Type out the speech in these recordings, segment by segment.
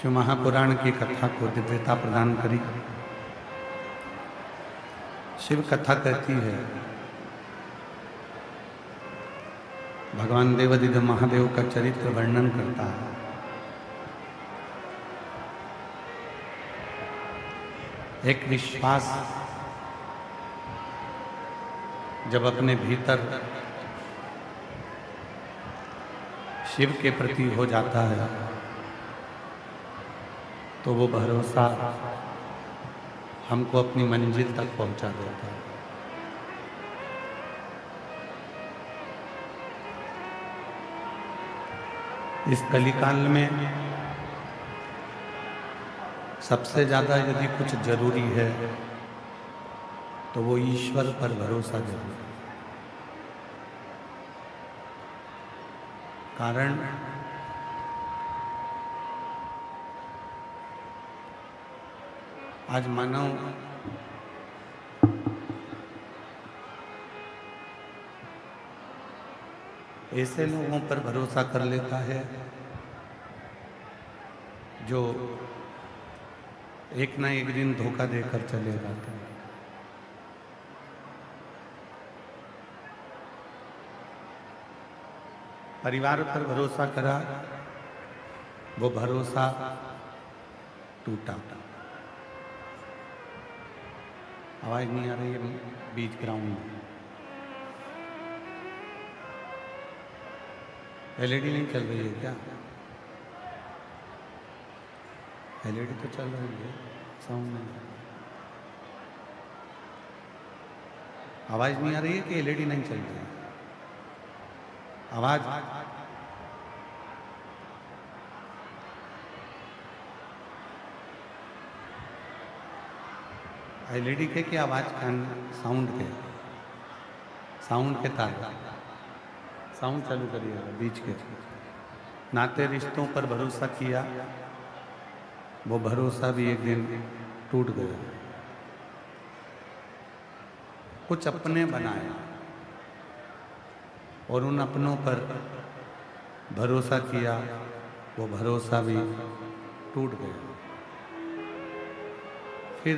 शिव महापुराण की कथा को दिव्यता प्रदान करी। शिव कथा कहती है भगवान देवादिदेव महादेव का चरित्र वर्णन करता है। एक विश्वास जब अपने भीतर शिव के प्रति हो जाता है तो वो भरोसा हमको अपनी मंजिल तक पहुंचा देता है। इस कलिकाल में सबसे ज्यादा यदि कुछ जरूरी है तो वो ईश्वर पर भरोसा जरूरी है। कारण आज मानव ऐसे लोगों पर भरोसा कर लेता है जो एक ना एक दिन धोखा देकर चले जाते हैं। परिवार पर भरोसा करा, वो भरोसा टूटा। आवाज नहीं आ रही है बीच ग्राउंड में। एलईडी नहीं चल रही है क्या? एलईडी तो चल रही है, साउंड नहीं। आवाज नहीं आ रही है कि एलईडी नहीं चल रही है? आवाज एलईडी के कि आवाज का साउंड के तार साउंड चालू करिएगा बीच के। नाते रिश्तों पर भरोसा किया, वो भरोसा भी एक दिन टूट गया। कुछ अपने बनाए और उन अपनों पर भरोसा किया, वो भरोसा भी टूट गया। फिर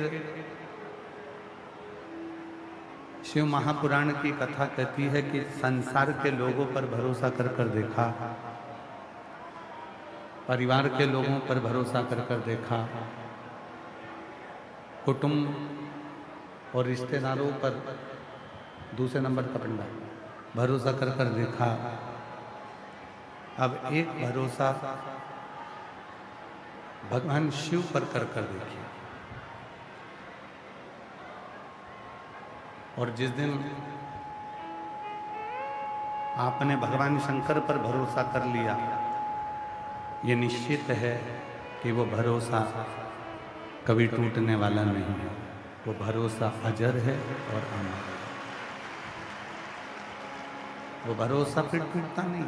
शिव महापुराण की कथा कहती है कि संसार के लोगों पर भरोसा कर कर देखा, परिवार के लोगों पर भरोसा कर कर देखा, कुटुंब और रिश्तेदारों पर दूसरे नंबर का पंडा भरोसा कर कर देखा। अब एक भरोसा भगवान शिव पर कर कर देखिए। और जिस दिन आपने भगवान शंकर पर भरोसा कर लिया, ये निश्चित है कि वो भरोसा कभी टूटने वाला नहीं है। वो भरोसा अजर है और अमर है। वो भरोसा फिर टूटता नहीं।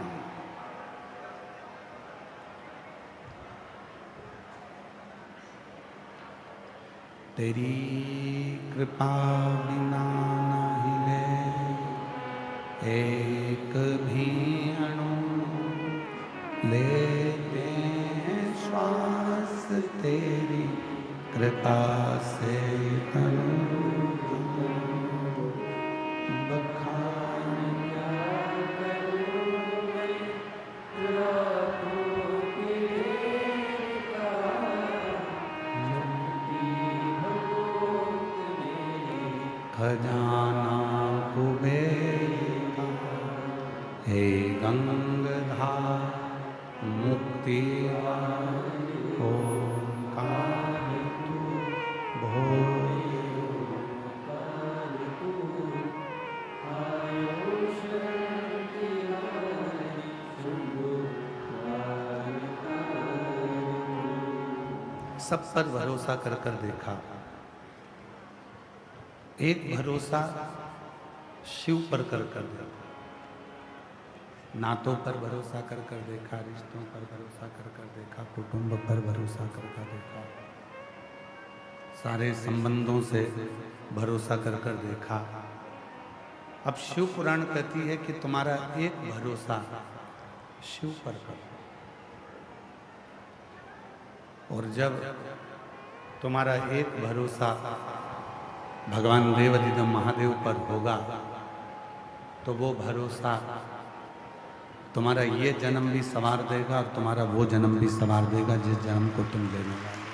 तेरी कृपा बिना ना हिले एक भी अणु, लेते हैं श्वास तेरी कृपा से तनु। खजाना कुबेर का हे गंगाधार मुक्ति ओंकार तू भोले। सब पर भरोसा कर कर देखा। एक भरोसा शिव पर कर कर देखा। नातों पर भरोसा कर कर देखा, रिश्तों पर भरोसा कर कर देखा, कुटुंब पर भरोसा कर कर देखा, सारे संबंधों से भरोसा कर कर देखा। अब शिव पुराण कहती है कि तुम्हारा एक भरोसा शिव पर करो और जब तुम्हारा एक भरोसा भगवान देवाधिदेव महादेव पर होगा तो वो भरोसा तुम्हारा ये जन्म भी संवार देगा और तुम्हारा वो जन्म भी संवार देगा जिस जन्म को तुम लेने वाले।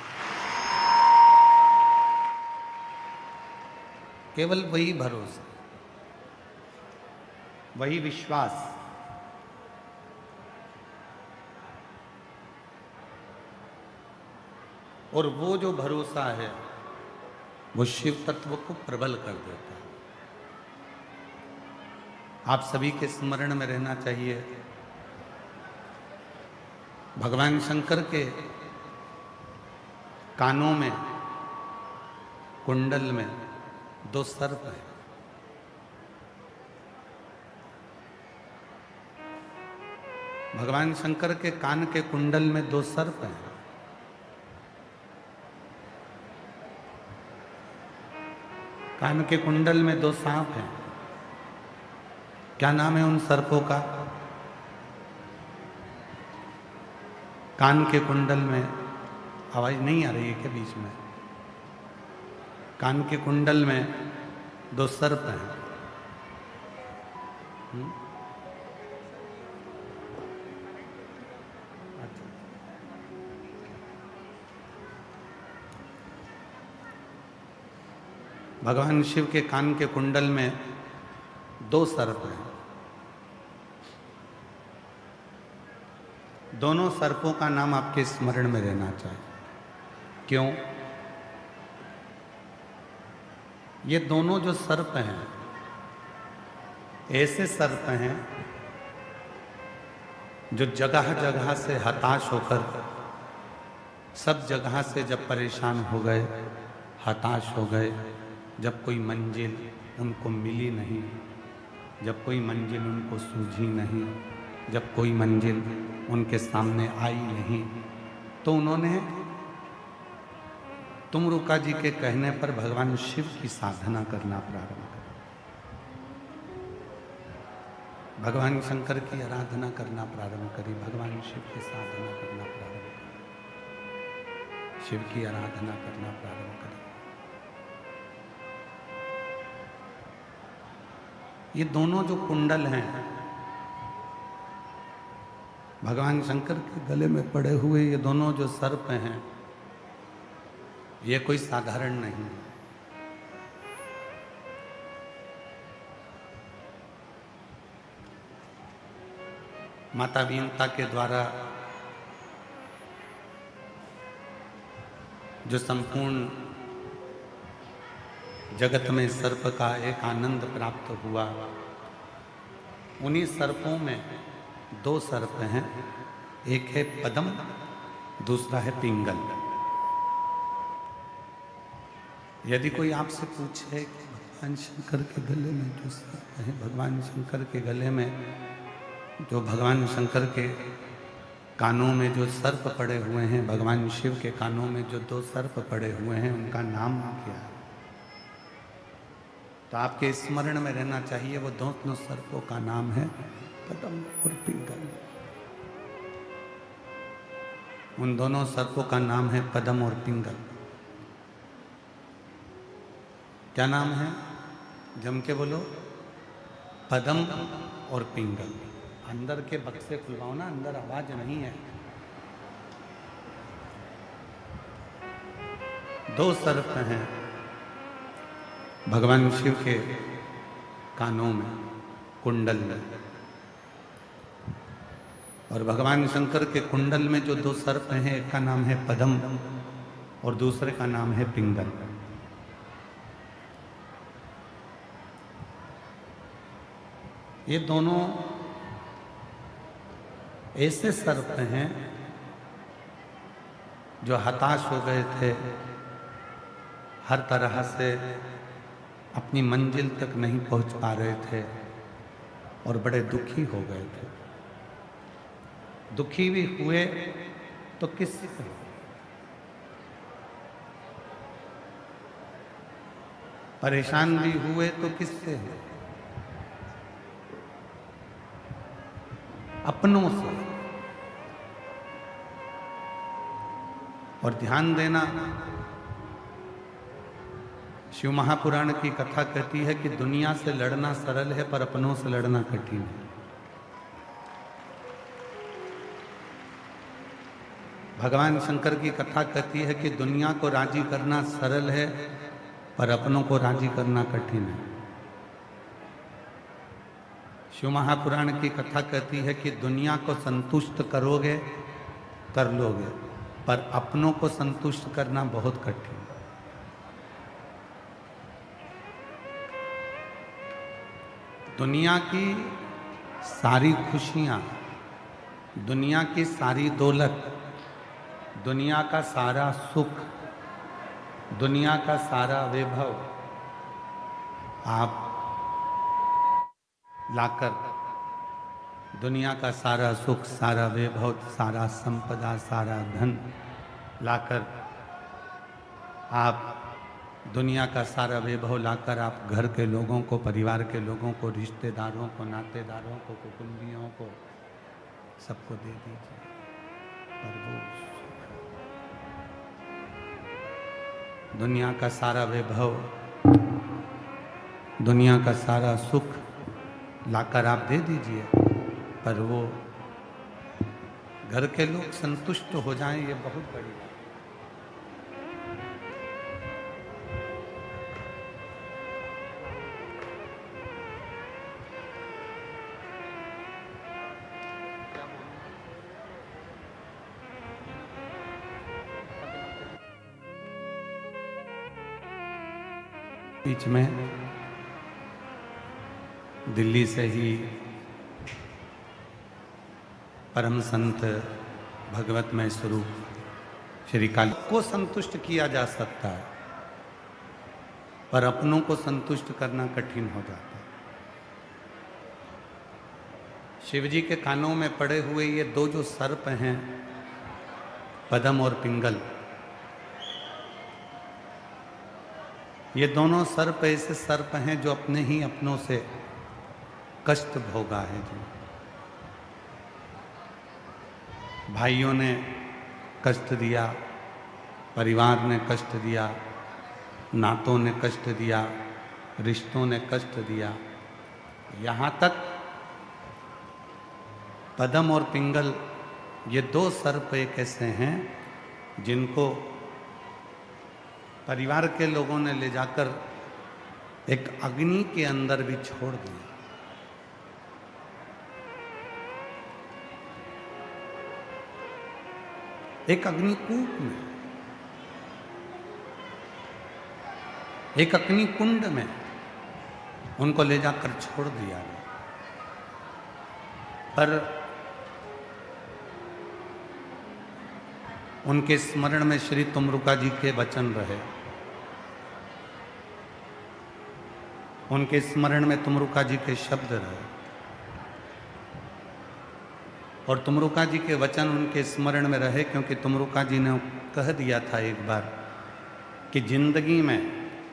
केवल वही भरोसा, वही विश्वास। और वो जो भरोसा है वो शिव तत्व को प्रबल कर देता है। आप सभी के स्मरण में रहना चाहिए, भगवान शंकर के कानों में कुंडल में 2 सर्प हैं। भगवान शंकर के कान के कुंडल में 2 सर्प हैं। कान के कुंडल में 2 सांप हैं। क्या नाम है उन सर्पों का? कान के कुंडल में आवाज नहीं आ रही है क्या बीच में? कान के कुंडल में 2 सर्प हैं। भगवान शिव के कान के कुंडल में 2 सर्प हैं। दोनों सर्पों का नाम आपके स्मरण में रहना चाहिए। क्यों? ये दोनों जो सर्प हैं ऐसे सर्प हैं जो जगह जगह से हताश होकर, सब जगह से जब परेशान हो गए, हताश हो गए, जब कोई मंजिल उनको मिली नहीं, जब कोई मंजिल उनको सूझी नहीं, जब कोई मंजिल उनके सामने आई नहीं, तो उन्होंने तुमरुका जी के कहने पर भगवान शिव की साधना करना प्रारंभ कर, भगवान शंकर की आराधना करना प्रारंभ करी, भगवान शिव की साधना करना प्रारंभ करी, शिव की आराधना करना प्रारंभ करी। ये दोनों जो कुंडल हैं भगवान शंकर के गले में पड़े हुए, ये दोनों जो सर्प हैं, ये कोई साधारण नहीं। माता वीणता के द्वारा जो संपूर्ण जगत में सर्प का एक आनंद प्राप्त हुआ, उन्हीं सर्पों में 2 सर्प हैं। एक है पद्म, दूसरा है पिंगल। यदि कोई आपसे पूछे कि भगवान शंकर के गले में जो सर्प है, भगवान शंकर के गले में जो, भगवान शंकर के कानों में जो सर्प पड़े हुए हैं, भगवान शिव के कानों में जो 2 सर्प पड़े हुए हैं, उनका नाम क्या है? तो आपके स्मरण में रहना चाहिए वो दोनों सर्पों का नाम है पद्म और पिंगल। उन दोनों सर्पों का नाम है पद्म और पिंगल। क्या नाम है? जम के बोलो। पद्म और पिंगल। अंदर के बक्से खुलवाओ ना, अंदर आवाज नहीं है। 2 सर्प हैं भगवान शिव के कानों में, कुंडल में, और भगवान शंकर के कुंडल में जो 2 सर्प हैं, एक का नाम है पद्म और दूसरे का नाम है पिंगल। ये दोनों ऐसे सर्प हैं जो हताश हो गए थे, हर तरह से अपनी मंजिल तक नहीं पहुंच पा रहे थे और बड़े दुखी हो गए थे। दुखी भी हुए तो किससे? परेशान भी हुए तो किससे? अपनों से। और ध्यान देना, शिव महापुराण की कथा कहती है कि दुनिया से लड़ना सरल है पर अपनों से लड़ना कठिन है। भगवान शंकर की कथा कहती है कि दुनिया को राजी करना सरल है पर अपनों को राजी करना कठिन है। शिव महापुराण की कथा कहती है कि दुनिया को संतुष्ट करोगे कर लोगे, पर अपनों को संतुष्ट करना बहुत कठिन। दुनिया की सारी खुशियां, दुनिया की सारी दौलत, दुनिया का सारा सुख, दुनिया का सारा वैभव आप लाकर, दुनिया का सारा सुख, सारा वैभव, सारा संपदा, सारा धन लाकर आप, दुनिया का सारा वैभव लाकर आप घर के लोगों को, परिवार के लोगों को, रिश्तेदारों को, नातेदारों को, कुटुंबियों को, सबको दे दीजिए। पर वो दुनिया का सारा वैभव, दुनिया का सारा सुख लाकर आप दे दीजिए, पर वो घर के लोग संतुष्ट हो जाएं, ये बहुत बड़ी बात। बीच में दिल्ली से ही परम संत भगवतमय स्वरूप श्री काली को संतुष्ट किया जा सकता है, पर अपनों को संतुष्ट करना कठिन हो जाता है। शिव जी के कानों में पड़े हुए ये दो जो सर्प हैं, पद्म और पिंगल, ये दोनों सर्प ऐसे सर्प हैं जो अपने ही अपनों से कष्ट भोगा है। जी, भाइयों ने कष्ट दिया, परिवार ने कष्ट दिया, नातों ने कष्ट दिया, रिश्तों ने कष्ट दिया, यहाँ तक पद्म और पिंगल ये दो सर्प एक ऐसे हैं जिनको परिवार के लोगों ने ले जाकर एक अग्नि के अंदर भी छोड़ दिया। एक अग्निकूप में, एक अग्नि कुंड में उनको ले जाकर छोड़ दिया। पर उनके स्मरण में श्री तुमरुका जी के वचन रहे, उनके स्मरण में तुमरुका जी के शब्द रहे, और तुमरुका जी के वचन उनके स्मरण में रहे क्योंकि तुमरुका जी ने कह दिया था एक बार कि जिंदगी में,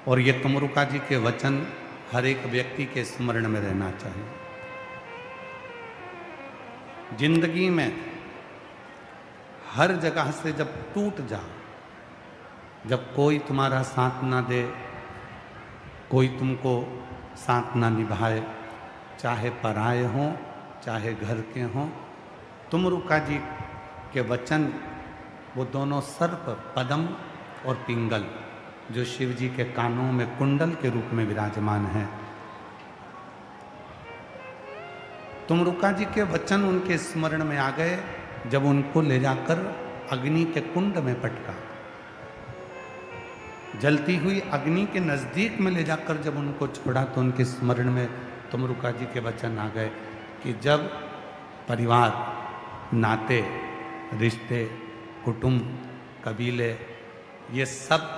और ये तुमरुका जी के वचन हर एक व्यक्ति के स्मरण में रहना चाहिए, जिंदगी में हर जगह से जब टूट जा, जब कोई तुम्हारा साथ ना दे, कोई तुमको साथ ना निभाए, चाहे पराए हों चाहे घर के हों, तुमरुका जी के वचन, वो दोनों सर्प पद्म और पिंगल जो शिव जी के कानों में कुंडल के रूप में विराजमान है, तुमरुका जी के वचन उनके स्मरण में आ गए जब उनको ले जाकर अग्नि के कुंड में पटका, जलती हुई अग्नि के नजदीक में ले जाकर जब उनको छोड़ा तो उनके स्मरण में तुमरुका जी के वचन आ गए कि जब परिवार, नाते, रिश्ते, कुटुंब, कबीले, ये सब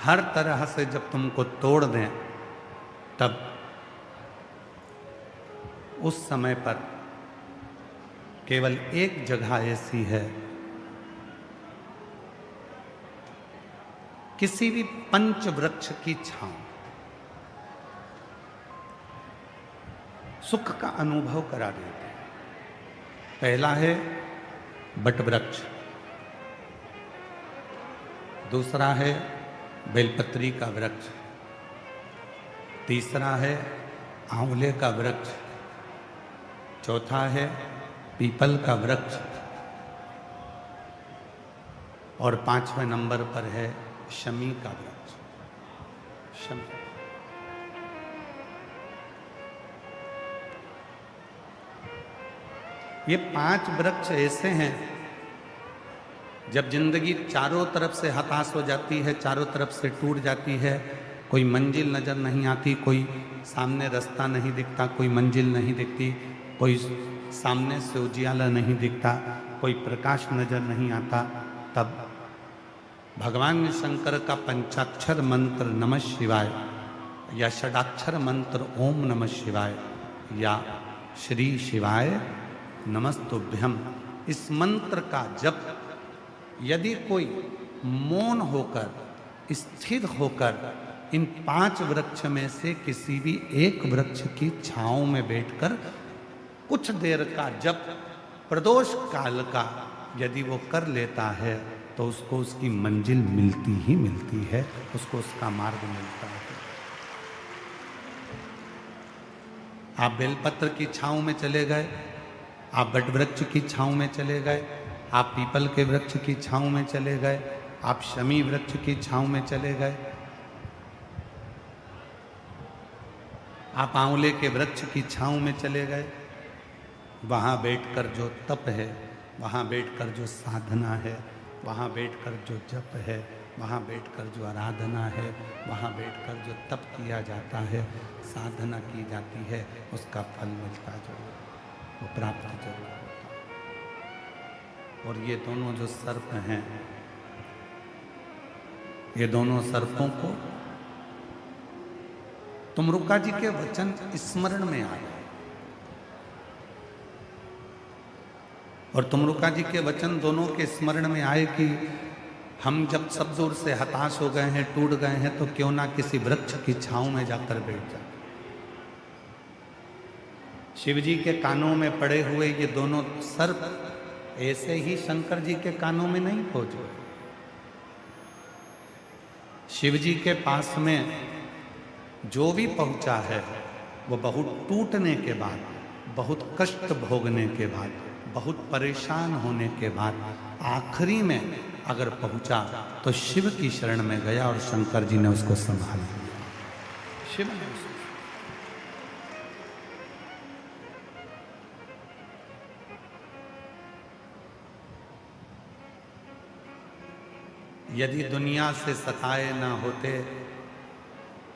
हर तरह से जब तुमको तोड़ दें, तब उस समय पर केवल एक जगह ऐसी है, किसी भी पंच वृक्ष की छांव, सुख का अनुभव करा देते हैं। पहला है बट वृक्ष, दूसरा है बेलपत्री का वृक्ष, तीसरा है आंवले का वृक्ष, चौथा है पीपल का वृक्ष और 5वें नंबर पर है शमी का वृक्ष। शमी ये 5 वृक्ष ऐसे हैं, जब जिंदगी चारों तरफ से हताश हो जाती है, चारों तरफ से टूट जाती है, कोई मंजिल नजर नहीं आती, कोई सामने रास्ता नहीं दिखता, कोई मंजिल नहीं दिखती, कोई सामने से उजियाला नहीं दिखता, कोई प्रकाश नजर नहीं आता, तब भगवान शंकर का पंचाक्षर मंत्र नमः शिवाय या षडाक्षर मंत्र ओम नमः शिवाय या श्री शिवाय नमस्तुभ्यम, इस मंत्र का जप यदि कोई मौन होकर स्थिर होकर इन 5 वृक्ष में से किसी भी एक वृक्ष की छांव में बैठकर कुछ देर का जप प्रदोष काल का यदि वो कर लेता है तो उसको उसकी मंजिल मिलती ही मिलती है, उसको उसका मार्ग मिलता है। आप बेलपत्र की छांव में चले गए, आप बट वृक्ष की छांव में चले गए, आप पीपल के वृक्ष की छांव में चले गए, आप शमी वृक्ष की छांव में चले गए, आप आंवले के वृक्ष की छांव में चले गए, वहाँ बैठकर जो तप है, वहाँ बैठकर जो साधना है, वहाँ बैठकर जो जप है, वहाँ बैठकर जो आराधना है, वहाँ बैठकर जो तप किया जाता है, साधना की जाती है, उसका फल मिलता जरूर, वो प्राप्त जरूर होता। और ये दोनों जो सर्प हैं, ये दोनों सर्पों को तुमरुका जी के वचन स्मरण में आए और तुमरुका जी के वचन दोनों के स्मरण में आए कि हम जब सब दूर से हताश हो गए हैं, टूट गए हैं, तो क्यों ना किसी वृक्ष की छांव में जाकर बैठ जाए। शिव जी के कानों में पड़े हुए ये दोनों सर्प ऐसे ही शंकर जी के कानों में नहीं पहुंचे। शिव जी के पास में जो भी पहुंचा है वो बहुत टूटने के बाद, बहुत कष्ट भोगने के बाद, बहुत परेशान होने के बाद आखिरी में अगर पहुंचा तो शिव की शरण में गया और शंकर जी ने उसको संभाल लिया। शिव ने उसको, यदि दुनिया से सताए ना होते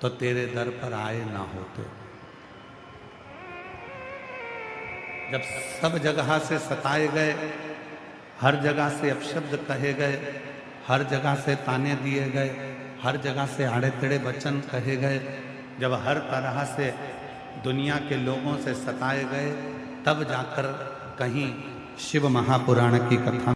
तो तेरे दर पर आए ना होते। जब सब जगह से सताए गए, हर जगह से अपशब्द कहे गए, हर जगह से ताने दिए गए, हर जगह से आड़े टेढ़े वचन कहे गए, जब हर तरह से दुनिया के लोगों से सताए गए, तब जाकर कहीं शिव महापुराण की कथा